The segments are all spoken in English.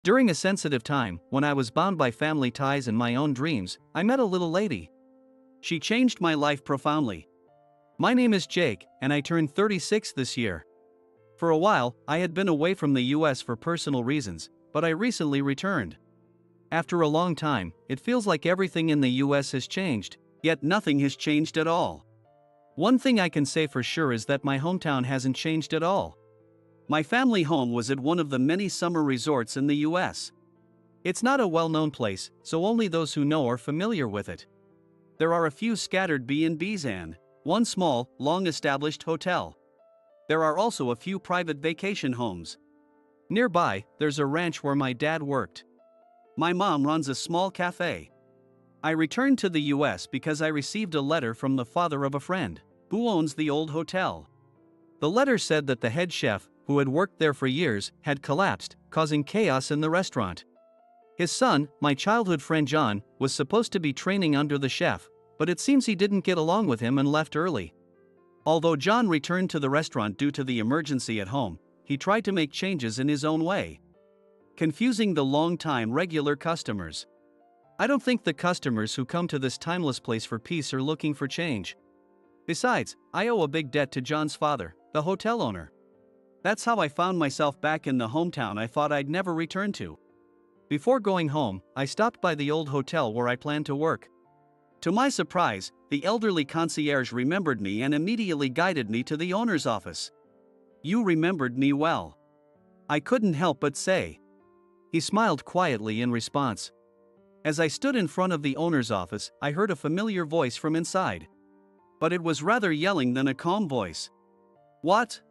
During a sensitive time, when I was bound by family ties and my own dreams, I met a little lady. She changed my life profoundly. My name is Jake, and I turned 36 this year. For a while, I had been away from the US for personal reasons, but I recently returned. After a long time, it feels like everything in the US has changed, yet nothing has changed at all. One thing I can say for sure is that my hometown hasn't changed at all. My family home was at one of the many summer resorts in the US. It's not a well-known place, so only those who know are familiar with it. There are a few scattered B&Bs and one small, long-established hotel. There are also a few private vacation homes. Nearby, there's a ranch where my dad worked. My mom runs a small cafe. I returned to the US because I received a letter from the father of a friend who owns the old hotel. The letter said that the head chef, who had worked there for years, had collapsed, causing chaos in the restaurant. His son, my childhood friend John, was supposed to be training under the chef, but it seems he didn't get along with him and left early. Although John returned to the restaurant due to the emergency at home, he tried to make changes in his own way, confusing the long-time regular customers. I don't think the customers who come to this timeless place for peace are looking for change. Besides, I owe a big debt to John's father, the hotel owner. That's how I found myself back in the hometown I thought I'd never return to. Before going home, I stopped by the old hotel where I planned to work. To my surprise, the elderly concierge remembered me and immediately guided me to the owner's office. "You remembered me well," I couldn't help but say. He smiled quietly in response. As I stood in front of the owner's office, I heard a familiar voice from inside. But it was rather yelling than a calm voice. "What?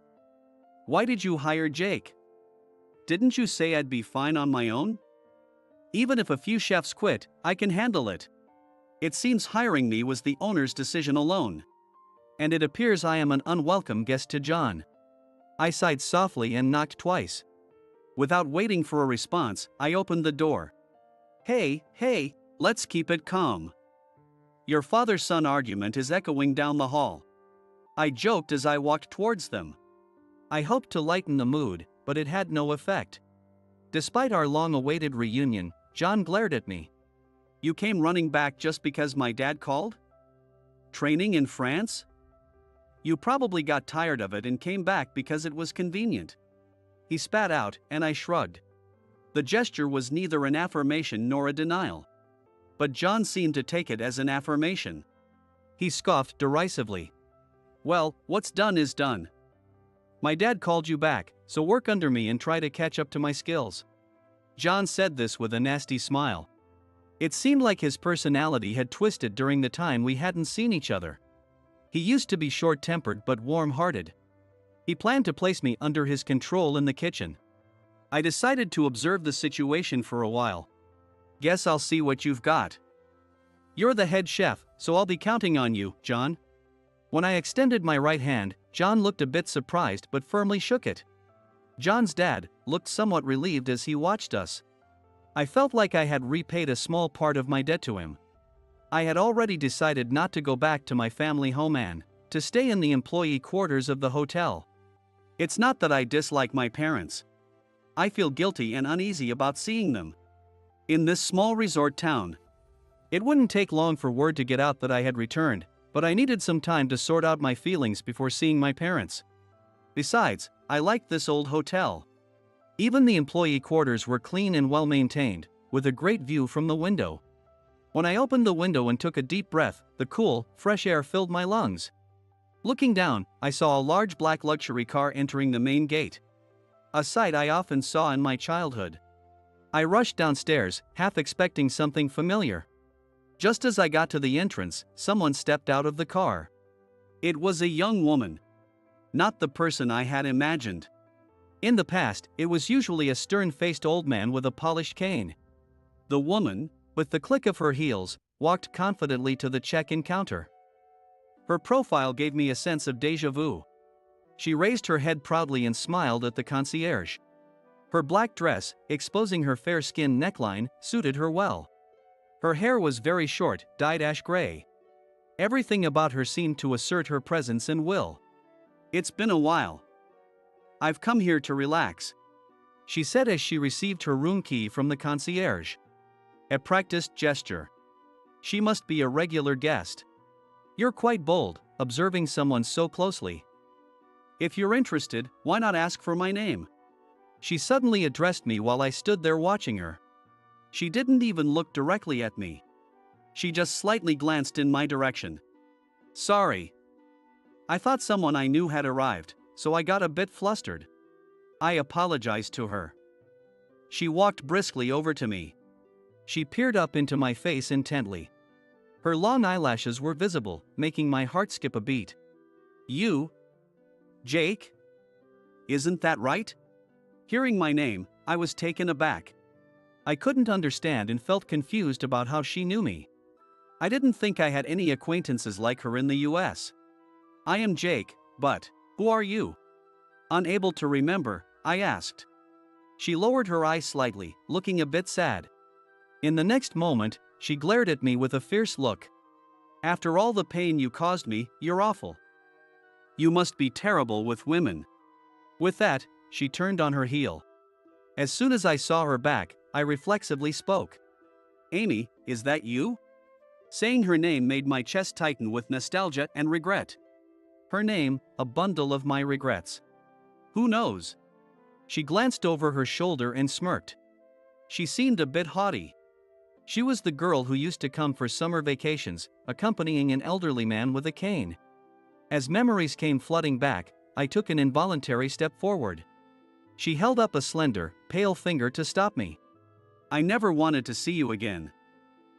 Why did you hire Jake? Didn't you say I'd be fine on my own? Even if a few chefs quit, I can handle it." It seems hiring me was the owner's decision alone. And it appears I am an unwelcome guest to John. I sighed softly and knocked twice. Without waiting for a response, I opened the door. Hey, let's keep it calm. Your father-son argument is echoing down the hall," I joked as I walked towards them. I hoped to lighten the mood, but it had no effect. Despite our long-awaited reunion, John glared at me. "You came running back just because my dad called? Training in France? You probably got tired of it and came back because it was convenient." He spat out, and I shrugged. The gesture was neither an affirmation nor a denial. But John seemed to take it as an affirmation. He scoffed derisively. "Well, what's done is done. My dad called you back, so work under me and try to catch up to my skills." John said this with a nasty smile. It seemed like his personality had twisted during the time we hadn't seen each other. He used to be short-tempered but warm-hearted. He planned to place me under his control in the kitchen. I decided to observe the situation for a while. "Guess I'll see what you've got. You're the head chef, so I'll be counting on you, John." When I extended my right hand, John looked a bit surprised but firmly shook it. John's dad looked somewhat relieved as he watched us. I felt like I had repaid a small part of my debt to him. I had already decided not to go back to my family home and to stay in the employee quarters of the hotel. It's not that I dislike my parents. I feel guilty and uneasy about seeing them in this small resort town. It wouldn't take long for word to get out that I had returned, but I needed some time to sort out my feelings before seeing my parents. Besides, I liked this old hotel. Even the employee quarters were clean and well maintained, with a great view from the window. When I opened the window and took a deep breath, the cool, fresh air filled my lungs. Looking down, I saw a large black luxury car entering the main gate. A sight I often saw in my childhood. I rushed downstairs, half expecting something familiar. Just as I got to the entrance, someone stepped out of the car. It was a young woman. Not the person I had imagined. In the past, it was usually a stern-faced old man with a polished cane. The woman, with the click of her heels, walked confidently to the check-in counter. Her profile gave me a sense of déjà vu. She raised her head proudly and smiled at the concierge. Her black dress, exposing her fair-skinned neckline, suited her well. Her hair was very short, dyed ash gray. Everything about her seemed to assert her presence and will. "It's been a while. I've come here to relax," she said as she received her room key from the concierge. A practiced gesture. She must be a regular guest. You're quite bold, observing someone so closely. If you're interested, why not ask for my name? She suddenly addressed me while I stood there watching her. She didn't even look directly at me. She just slightly glanced in my direction. Sorry. I thought someone I knew had arrived, so I got a bit flustered. I apologized to her. She walked briskly over to me. She peered up into my face intently. Her long eyelashes were visible, making my heart skip a beat. You? Jake? Isn't that right? Hearing my name, I was taken aback. I couldn't understand and felt confused about how she knew me. I didn't think I had any acquaintances like her in the US. I am Jake, but who are you? Unable to remember, I asked. She lowered her eyes slightly, looking a bit sad. In the next moment, she glared at me with a fierce look. After all the pain you caused me, you're awful. You must be terrible with women. With that, she turned on her heel. As soon as I saw her back, I reflexively spoke. Amy, is that you? Saying her name made my chest tighten with nostalgia and regret. Her name, a bundle of my regrets. Who knows? She glanced over her shoulder and smirked. She seemed a bit haughty. She was the girl who used to come for summer vacations, accompanying an elderly man with a cane. As memories came flooding back, I took an involuntary step forward. She held up a slender, pale finger to stop me. I never wanted to see you again.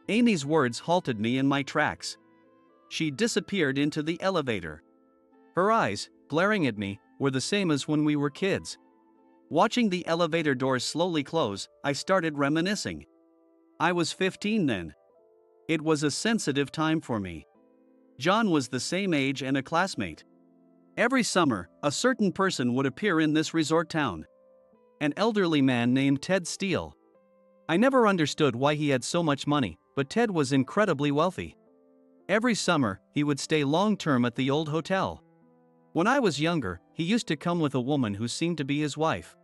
Amy's words halted me in my tracks. She disappeared into the elevator. Her eyes, glaring at me, were the same as when we were kids. Watching the elevator doors slowly close, I started reminiscing. I was 15 then. It was a sensitive time for me. John was the same age and a classmate. Every summer, a certain person would appear in this resort town. An elderly man named Ted Steele. I never understood why he had so much money, but Ted was incredibly wealthy. Every summer, he would stay long-term at the old hotel. When I was younger, he used to come with a woman who seemed to be his wife.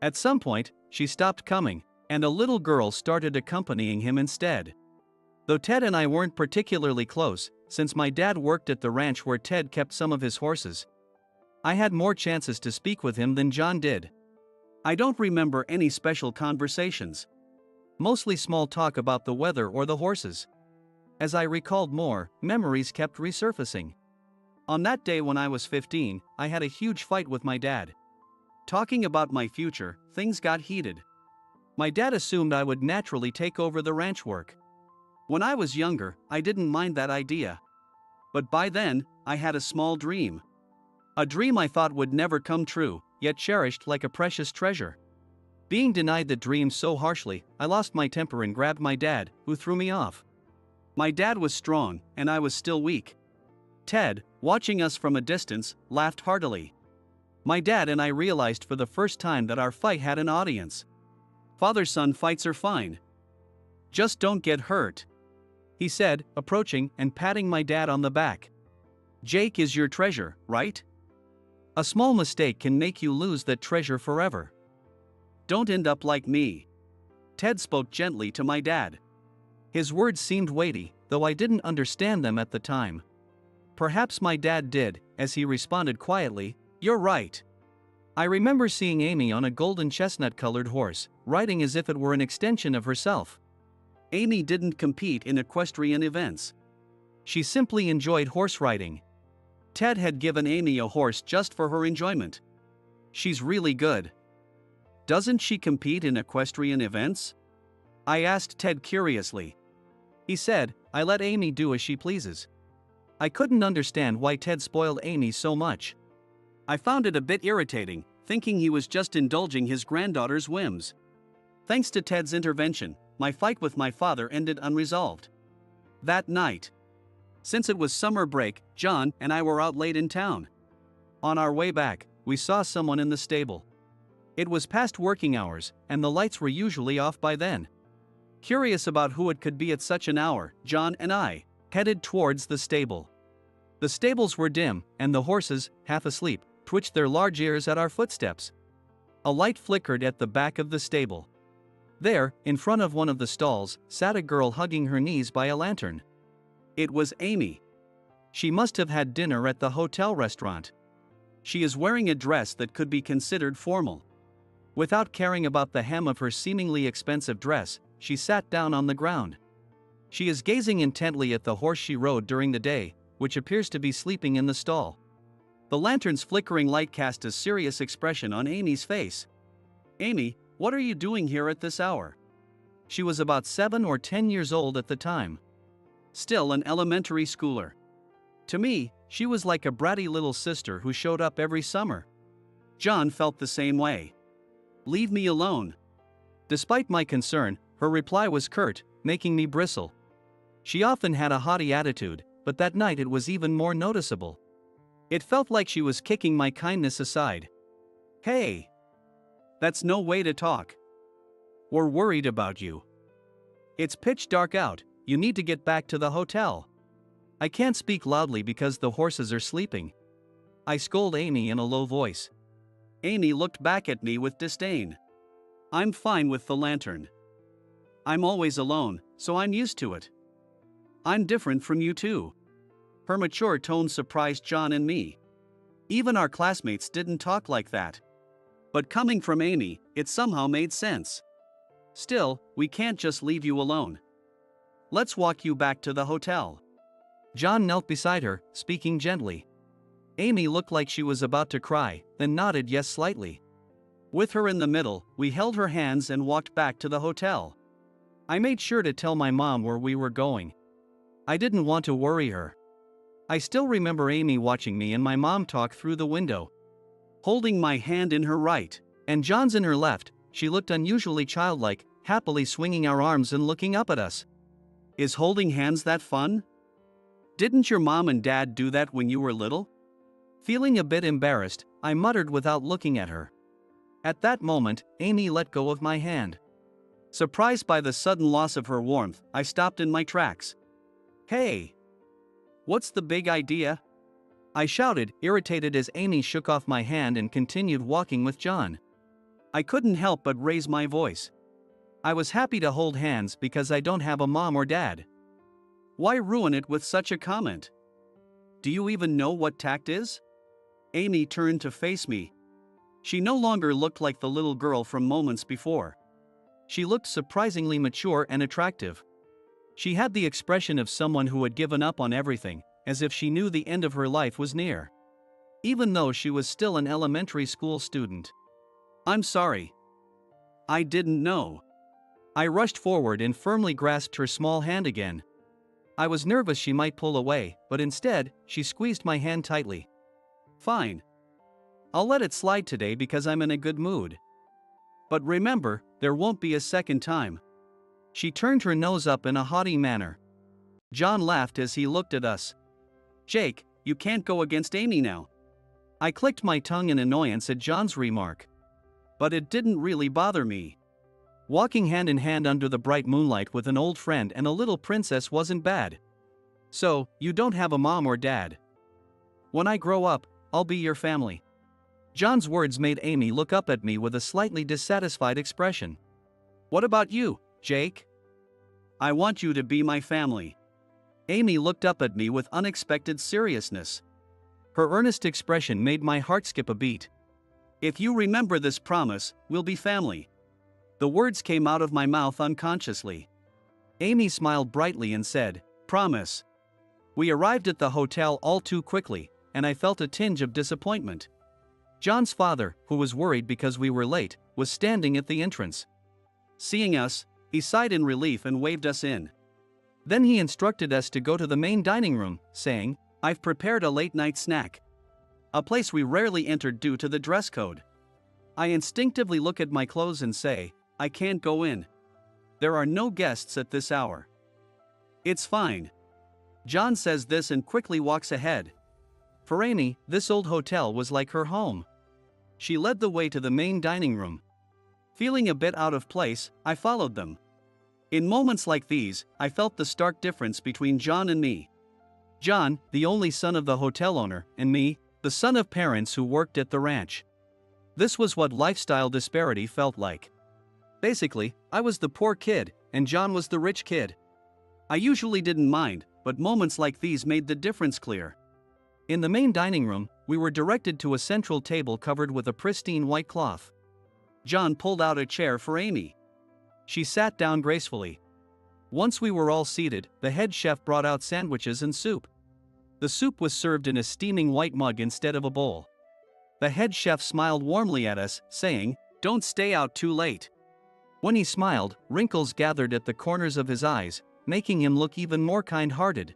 At some point, she stopped coming, and a little girl started accompanying him instead. Though Ted and I weren't particularly close, since my dad worked at the ranch where Ted kept some of his horses, I had more chances to speak with him than John did. I don't remember any special conversations. Mostly small talk about the weather or the horses. As I recalled more, memories kept resurfacing. On that day when I was 15, I had a huge fight with my dad. Talking about my future, things got heated. My dad assumed I would naturally take over the ranch work. When I was younger, I didn't mind that idea. But by then, I had a small dream. A dream I thought would never come true, yet cherished like a precious treasure. Being denied the dream so harshly, I lost my temper and grabbed my dad, who threw me off. My dad was strong, and I was still weak. Ted, watching us from a distance, laughed heartily. My dad and I realized for the first time that our fight had an audience. Father-son fights are fine. Just don't get hurt, he said, approaching and patting my dad on the back. Jake is your treasure, right? A small mistake can make you lose that treasure forever. Don't end up like me. Ted spoke gently to my dad. His words seemed weighty, though I didn't understand them at the time. Perhaps my dad did, as he responded quietly, "You're right." I remember seeing Amy on a golden chestnut-colored horse, riding as if it were an extension of herself. Amy didn't compete in equestrian events. She simply enjoyed horse riding. Ted had given Amy a horse just for her enjoyment. She's really good. Doesn't she compete in equestrian events? I asked Ted curiously. He said, I let Amy do as she pleases. I couldn't understand why Ted spoiled Amy so much. I found it a bit irritating, thinking he was just indulging his granddaughter's whims. Thanks to Ted's intervention, my fight with my father ended unresolved. That night, since it was summer break, John and I were out late in town. On our way back, we saw someone in the stable. It was past working hours, and the lights were usually off by then. Curious about who it could be at such an hour, John and I headed towards the stable. The stables were dim, and the horses, half asleep, twitched their large ears at our footsteps. A light flickered at the back of the stable. There, in front of one of the stalls, sat a girl hugging her knees by a lantern. It was Amy. She must have had dinner at the hotel restaurant. She is wearing a dress that could be considered formal. Without caring about the hem of her seemingly expensive dress, she sat down on the ground. She is gazing intently at the horse she rode during the day, which appears to be sleeping in the stall. The lantern's flickering light cast a serious expression on Amy's face. "Amy, what are you doing here at this hour?" She was about 7 or 10 years old at the time. Still an elementary schooler. To me, she was like a bratty little sister who showed up every summer. John felt the same way. "Leave me alone." Despite my concern, her reply was curt, making me bristle. She often had a haughty attitude, but that night it was even more noticeable. It felt like she was kicking my kindness aside. "Hey! That's no way to talk. We're worried about you. It's pitch dark out, you need to get back to the hotel." I can't speak loudly because the horses are sleeping. I scold Amy in a low voice. Amy looked back at me with disdain. "I'm fine with the lantern. I'm always alone, so I'm used to it. I'm different from you too." Her mature tone surprised John and me. Even our classmates didn't talk like that. But coming from Amy, it somehow made sense. "Still, we can't just leave you alone. Let's walk you back to the hotel." John knelt beside her, speaking gently. Amy looked like she was about to cry, then nodded yes slightly. With her in the middle, we held her hands and walked back to the hotel. I made sure to tell my mom where we were going. I didn't want to worry her. I still remember Amy watching me and my mom talk through the window. Holding my hand in her right, and John's in her left, she looked unusually childlike, happily swinging our arms and looking up at us. Is holding hands that fun? Didn't your mom and dad do that when you were little? Feeling a bit embarrassed, I muttered without looking at her. At that moment, Amy let go of my hand. Surprised by the sudden loss of her warmth, I stopped in my tracks. "Hey! What's the big idea?" I shouted, irritated as Amy shook off my hand and continued walking with John. I couldn't help but raise my voice. I was happy to hold hands because I don't have a mom or dad. Why ruin it with such a comment? Do you even know what tact is? Amy turned to face me. She no longer looked like the little girl from moments before. She looked surprisingly mature and attractive. She had the expression of someone who had given up on everything, as if she knew the end of her life was near. Even though she was still an elementary school student. "I'm sorry. I didn't know." I rushed forward and firmly grasped her small hand again. I was nervous she might pull away, but instead, she squeezed my hand tightly. "Fine. I'll let it slide today because I'm in a good mood. But remember, there won't be a second time." She turned her nose up in a haughty manner. John laughed as he looked at us. "Jake, you can't go against Amy now." I clicked my tongue in annoyance at John's remark. But it didn't really bother me. Walking hand in hand under the bright moonlight with an old friend and a little princess wasn't bad. "So, you don't have a mom or dad? When I grow up, I'll be your family." John's words made Amy look up at me with a slightly dissatisfied expression. "What about you, Jake?" "I want you to be my family." Amy looked up at me with unexpected seriousness. Her earnest expression made my heart skip a beat. "If you remember this promise, we'll be family." The words came out of my mouth unconsciously. Amy smiled brightly and said, "Promise." We arrived at the hotel all too quickly, and I felt a tinge of disappointment. John's father, who was worried because we were late, was standing at the entrance. Seeing us, he sighed in relief and waved us in. Then he instructed us to go to the main dining room, saying, "I've prepared a late-night snack." A place we rarely entered due to the dress code. I instinctively look at my clothes and say, "I can't go in. There are no guests at this hour." "It's fine." John says this and quickly walks ahead. For Amy, this old hotel was like her home. She led the way to the main dining room. Feeling a bit out of place, I followed them. In moments like these, I felt the stark difference between John and me. John, the only son of the hotel owner, and me, the son of parents who worked at the ranch. This was what lifestyle disparity felt like. Basically, I was the poor kid, and John was the rich kid. I usually didn't mind, but moments like these made the difference clear. In the main dining room, we were directed to a central table covered with a pristine white cloth. John pulled out a chair for Amy. She sat down gracefully. Once we were all seated, the head chef brought out sandwiches and soup. The soup was served in a steaming white mug instead of a bowl. The head chef smiled warmly at us, saying, "Don't stay out too late." When he smiled, wrinkles gathered at the corners of his eyes, making him look even more kind-hearted.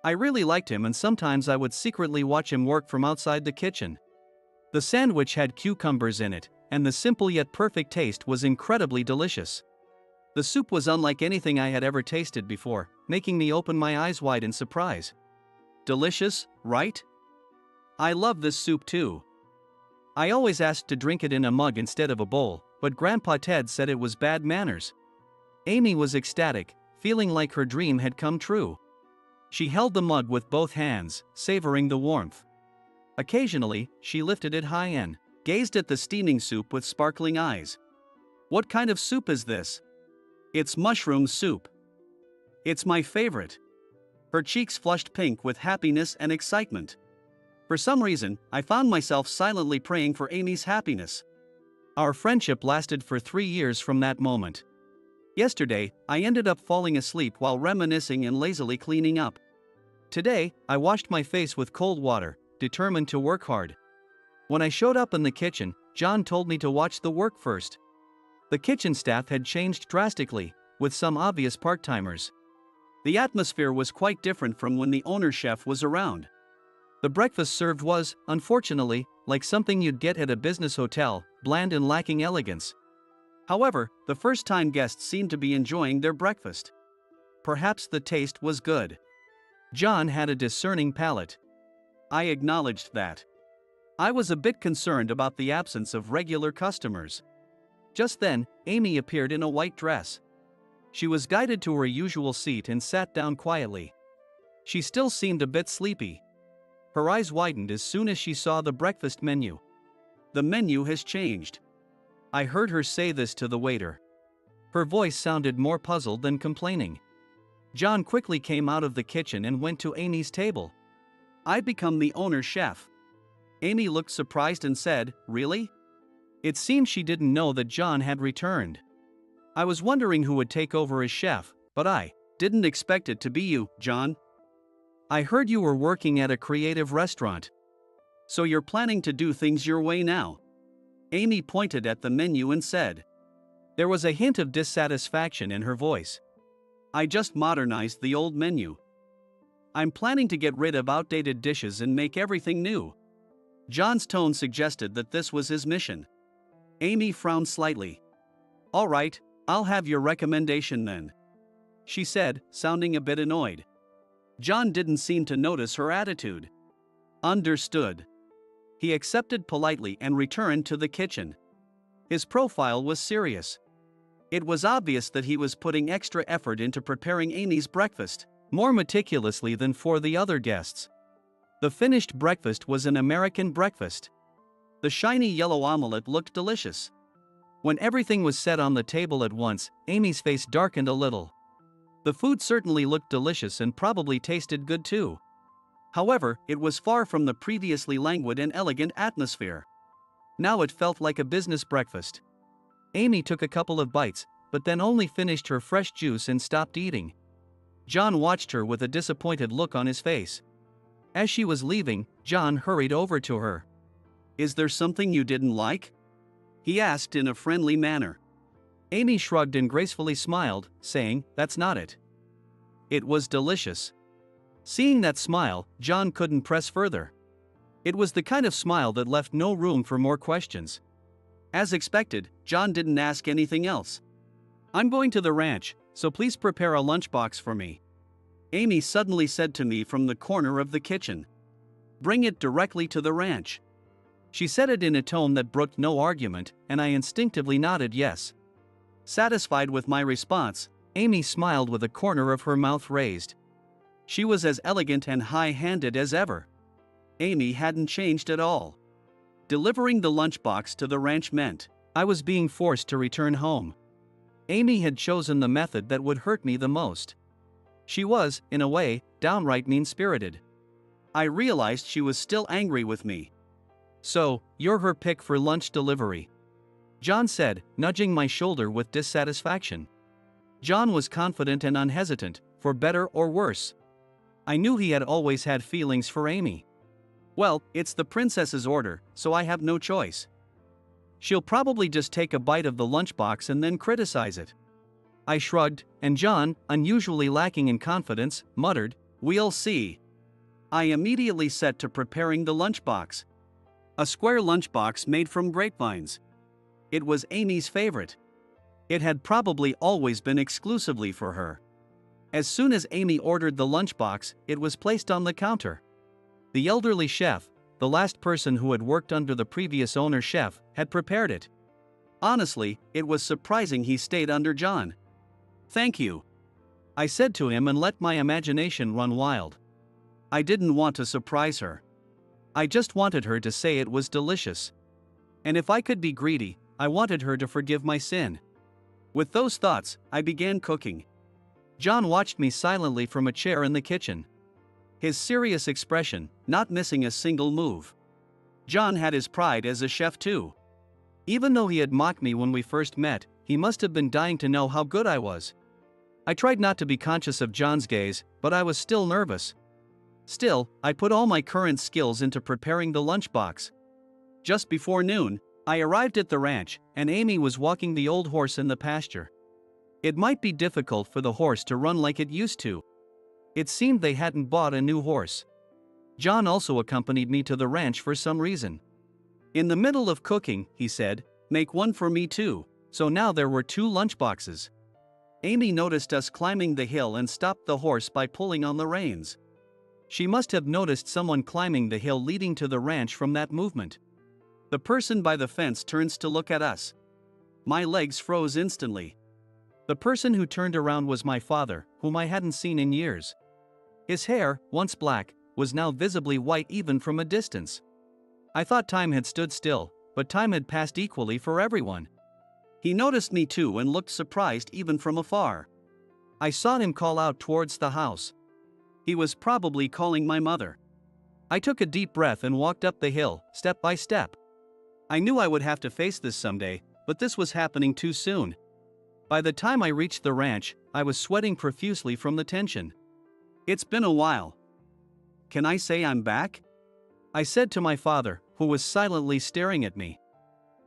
I really liked him, and sometimes I would secretly watch him work from outside the kitchen. The sandwich had cucumbers in it, and the simple yet perfect taste was incredibly delicious. The soup was unlike anything I had ever tasted before, making me open my eyes wide in surprise. Delicious, right? I love this soup too. I always asked to drink it in a mug instead of a bowl, but Grandpa Ted said it was bad manners. Amy was ecstatic, feeling like her dream had come true. She held the mug with both hands, savoring the warmth. Occasionally, she lifted it high and gazed at the steaming soup with sparkling eyes. "What kind of soup is this?" "It's mushroom soup. It's my favorite." Her cheeks flushed pink with happiness and excitement. For some reason, I found myself silently praying for Amy's happiness. Our friendship lasted for 3 years from that moment. Yesterday, I ended up falling asleep while reminiscing and lazily cleaning up. Today, I washed my face with cold water, determined to work hard. When I showed up in the kitchen, John told me to watch the work first. The kitchen staff had changed drastically, with some obvious part-timers. The atmosphere was quite different from when the owner chef was around. The breakfast served was, unfortunately, like something you'd get at a business hotel, bland and lacking elegance. However, the first-time guests seemed to be enjoying their breakfast. Perhaps the taste was good. John had a discerning palate. I acknowledged that. I was a bit concerned about the absence of regular customers. Just then, Amy appeared in a white dress. She was guided to her usual seat and sat down quietly. She still seemed a bit sleepy. Her eyes widened as soon as she saw the breakfast menu. "The menu has changed." I heard her say this to the waiter. Her voice sounded more puzzled than complaining. John quickly came out of the kitchen and went to Amy's table. "I've become the owner chef." Amy looked surprised and said, "Really?" It seemed she didn't know that John had returned. I was wondering who would take over as chef, but I didn't expect it to be you, John. "I heard you were working at a creative restaurant. So you're planning to do things your way now?" Amy pointed at the menu and said. There was a hint of dissatisfaction in her voice. "I just modernized the old menu. I'm planning to get rid of outdated dishes and make everything new." John's tone suggested that this was his mission. Amy frowned slightly. "All right, I'll have your recommendation then," she said, sounding a bit annoyed. John didn't seem to notice her attitude. Understood. He accepted politely and returned to the kitchen. His profile was serious. It was obvious that he was putting extra effort into preparing Amy's breakfast, more meticulously than for the other guests. The finished breakfast was an American breakfast. The shiny yellow omelette looked delicious. When everything was set on the table at once, Amy's face darkened a little. The food certainly looked delicious and probably tasted good too. However, it was far from the previously languid and elegant atmosphere. Now it felt like a business breakfast. Amy took a couple of bites, but then only finished her fresh juice and stopped eating. John watched her with a disappointed look on his face. As she was leaving, John hurried over to her. "Is there something you didn't like?" he asked in a friendly manner. Amy shrugged and gracefully smiled, saying, "That's not it. It was delicious." Seeing that smile, John couldn't press further. It was the kind of smile that left no room for more questions. As expected, John didn't ask anything else. "I'm going to the ranch, so please prepare a lunchbox for me," Amy suddenly said to me from the corner of the kitchen. "Bring it directly to the ranch." She said it in a tone that brooked no argument, and I instinctively nodded yes. Satisfied with my response, Amy smiled with a corner of her mouth raised. She was as elegant and high-handed as ever. Amy hadn't changed at all. Delivering the lunchbox to the ranch meant I was being forced to return home. Amy had chosen the method that would hurt me the most. She was, in a way, downright mean-spirited. I realized she was still angry with me. "So, you're her pick for lunch delivery," John said, nudging my shoulder with dissatisfaction. John was confident and unhesitant, for better or worse. I knew he had always had feelings for Amy. "Well, it's the princess's order, so I have no choice. She'll probably just take a bite of the lunchbox and then criticize it." I shrugged, and John, unusually lacking in confidence, muttered, "We'll see." I immediately set to preparing the lunchbox. A square lunchbox made from grapevines. It was Amy's favorite. It had probably always been exclusively for her. As soon as Amy ordered the lunchbox, it was placed on the counter. The elderly chef, the last person who had worked under the previous owner chef, had prepared it. Honestly, it was surprising he stayed under John. "Thank you," I said to him and let my imagination run wild. I didn't want to surprise her. I just wanted her to say it was delicious. And if I could be greedy, I wanted her to forgive my sin. With those thoughts, I began cooking. John watched me silently from a chair in the kitchen. His serious expression, not missing a single move. John had his pride as a chef too. Even though he had mocked me when we first met, he must have been dying to know how good I was. I tried not to be conscious of John's gaze, but I was still nervous. Still, I put all my current skills into preparing the lunchbox. Just before noon, I arrived at the ranch, and Amy was walking the old horse in the pasture. It might be difficult for the horse to run like it used to. It seemed they hadn't bought a new horse. John also accompanied me to the ranch for some reason. "In the middle of cooking," he said, "make one for me too." So now there were 2 lunchboxes. Amy noticed us climbing the hill and stopped the horse by pulling on the reins. She must have noticed someone climbing the hill leading to the ranch from that movement. The person by the fence turns to look at us. My legs froze instantly. The person who turned around was my father, whom I hadn't seen in years. His hair, once black, was now visibly white even from a distance. I thought time had stood still, but time had passed equally for everyone. He noticed me too and looked surprised even from afar. I saw him call out towards the house. He was probably calling my mother. I took a deep breath and walked up the hill, step by step. I knew I would have to face this someday, but this was happening too soon. By the time I reached the ranch, I was sweating profusely from the tension. "It's been a while. Can I say I'm back?" I said to my father, who was silently staring at me.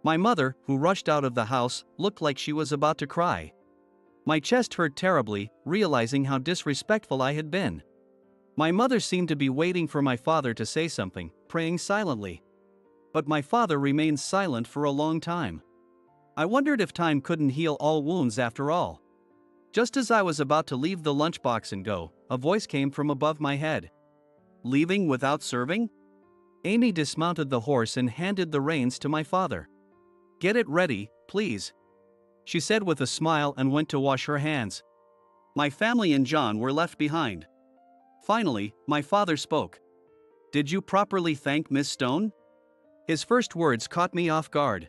My mother, who rushed out of the house, looked like she was about to cry. My chest hurt terribly, realizing how disrespectful I had been. My mother seemed to be waiting for my father to say something, praying silently. But my father remained silent for a long time. I wondered if time couldn't heal all wounds after all. Just as I was about to leave the lunchbox and go, a voice came from above my head. "Leaving without serving?" Amy dismounted the horse and handed the reins to my father. "Get it ready, please," she said with a smile and went to wash her hands. My family and John were left behind. Finally, my father spoke. "Did you properly thank Miss Stone?" His first words caught me off guard.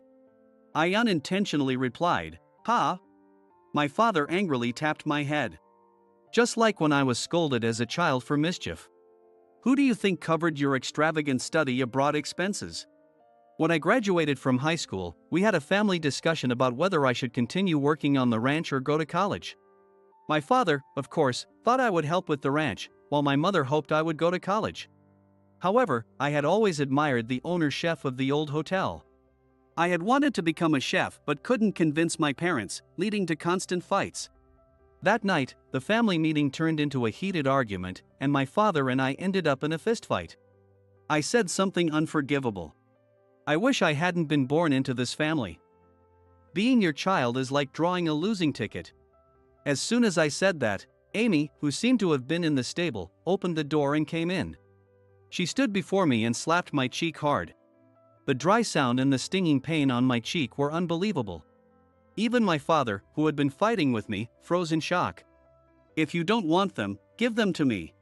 I unintentionally replied, "Ha?" My father angrily tapped my head. "Just like when I was scolded as a child for mischief. Who do you think covered your extravagant study abroad expenses?" When I graduated from high school, we had a family discussion about whether I should continue working on the ranch or go to college. My father, of course, thought I would help with the ranch, while my mother hoped I would go to college. However, I had always admired the owner-chef of the old hotel. I had wanted to become a chef but couldn't convince my parents, leading to constant fights. That night, the family meeting turned into a heated argument, and my father and I ended up in a fistfight. I said something unforgivable. "I wish I hadn't been born into this family. Being your child is like drawing a losing ticket." As soon as I said that, Amy, who seemed to have been in the stable, opened the door and came in. She stood before me and slapped my cheek hard. The dry sound and the stinging pain on my cheek were unbelievable. Even my father, who had been fighting with me, froze in shock. "If you don't want them, give them to me.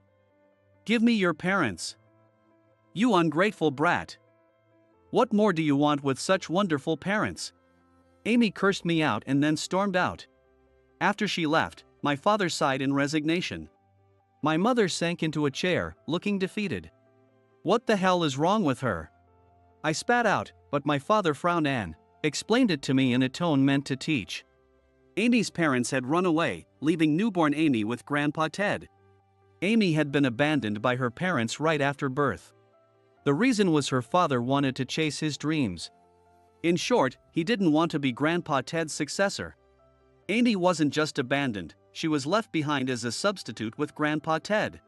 Give me your parents. You ungrateful brat." What more do you want with such wonderful parents? Amy cursed me out and then stormed out. After she left, my father sighed in resignation. My mother sank into a chair, looking defeated. What the hell is wrong with her? I spat out, but my father frowned and explained it to me in a tone meant to teach. Amy's parents had run away, leaving newborn Amy with Grandpa Ted. Amy had been abandoned by her parents right after birth. The reason was her father wanted to chase his dreams. In short, he didn't want to be Grandpa Ted's successor. Amy wasn't just abandoned, she was left behind as a substitute with Grandpa Ted.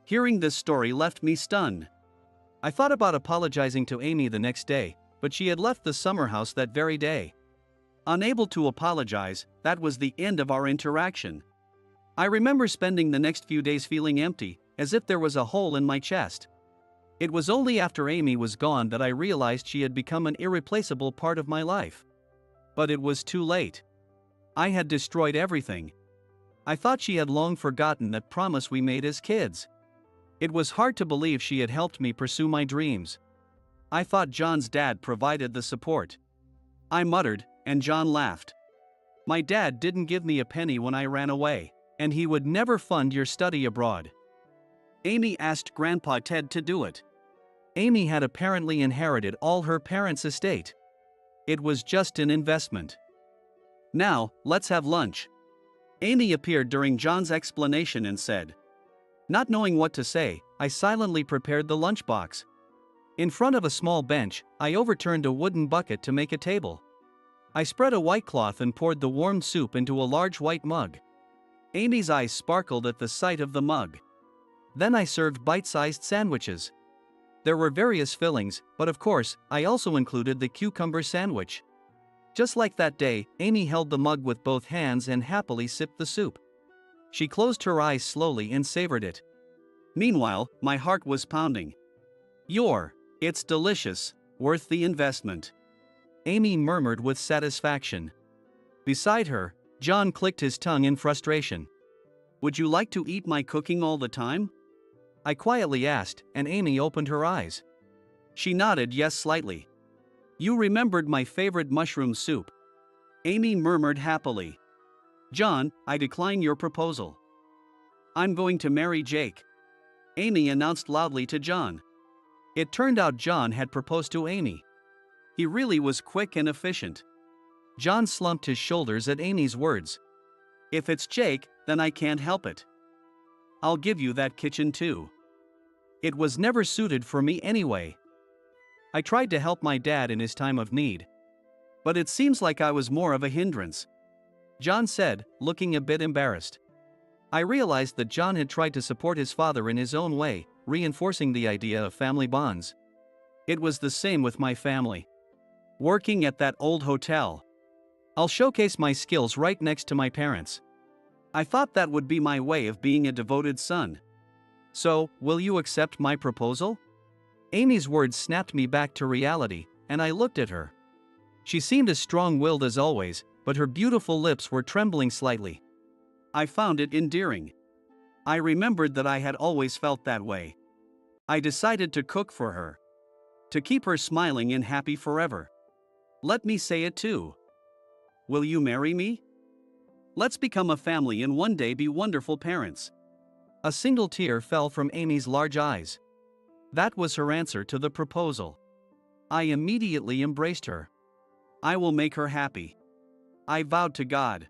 Hearing this story left me stunned. I thought about apologizing to Amy the next day, but she had left the summer house that very day. Unable to apologize, that was the end of our interaction. I remember spending the next few days feeling empty, as if there was a hole in my chest. It was only after Amy was gone that I realized she had become an irreplaceable part of my life. But it was too late. I had destroyed everything. I thought she had long forgotten that promise we made as kids. It was hard to believe she had helped me pursue my dreams. I thought John's dad provided the support. I muttered, and John laughed. My dad didn't give me a penny when I ran away, and he would never fund your study abroad. Amy asked Grandpa Ted to do it. Amy had apparently inherited all her parents' estate. It was just an investment. Now, let's have lunch. Amy appeared during John's explanation and said. Not knowing what to say, I silently prepared the lunchbox. In front of a small bench, I overturned a wooden bucket to make a table. I spread a white cloth and poured the warm soup into a large white mug. Amy's eyes sparkled at the sight of the mug. Then I served bite-sized sandwiches. There were various fillings, but of course, I also included the cucumber sandwich. Just like that day, Amy held the mug with both hands and happily sipped the soup. She closed her eyes slowly and savored it. Meanwhile, my heart was pounding. It's delicious, worth the investment. Amy murmured with satisfaction. Beside her, John clicked his tongue in frustration. Would you like to eat my cooking all the time? I quietly asked, and Amy opened her eyes. She nodded yes slightly. You remembered my favorite mushroom soup. Amy murmured happily. John, I decline your proposal. I'm going to marry Jake. Amy announced loudly to John. It turned out John had proposed to Amy. He really was quick and efficient. John slumped his shoulders at Amy's words. If it's Jake, then I can't help it. I'll give you that kitchen too. It was never suited for me anyway. I tried to help my dad in his time of need. But it seems like I was more of a hindrance. John said, looking a bit embarrassed. I realized that John had tried to support his father in his own way, reinforcing the idea of family bonds. It was the same with my family. Working at that old hotel. I'll showcase my skills right next to my parents. I thought that would be my way of being a devoted son. So, will you accept my proposal? Amy's words snapped me back to reality, and I looked at her. She seemed as strong-willed as always, but her beautiful lips were trembling slightly. I found it endearing. I remembered that I had always felt that way. I decided to cook for her. To keep her smiling and happy forever. Let me say it too. Will you marry me? Let's become a family and one day be wonderful parents. A single tear fell from Amy's large eyes. That was her answer to the proposal. I immediately embraced her. I will make her happy. I vowed to God.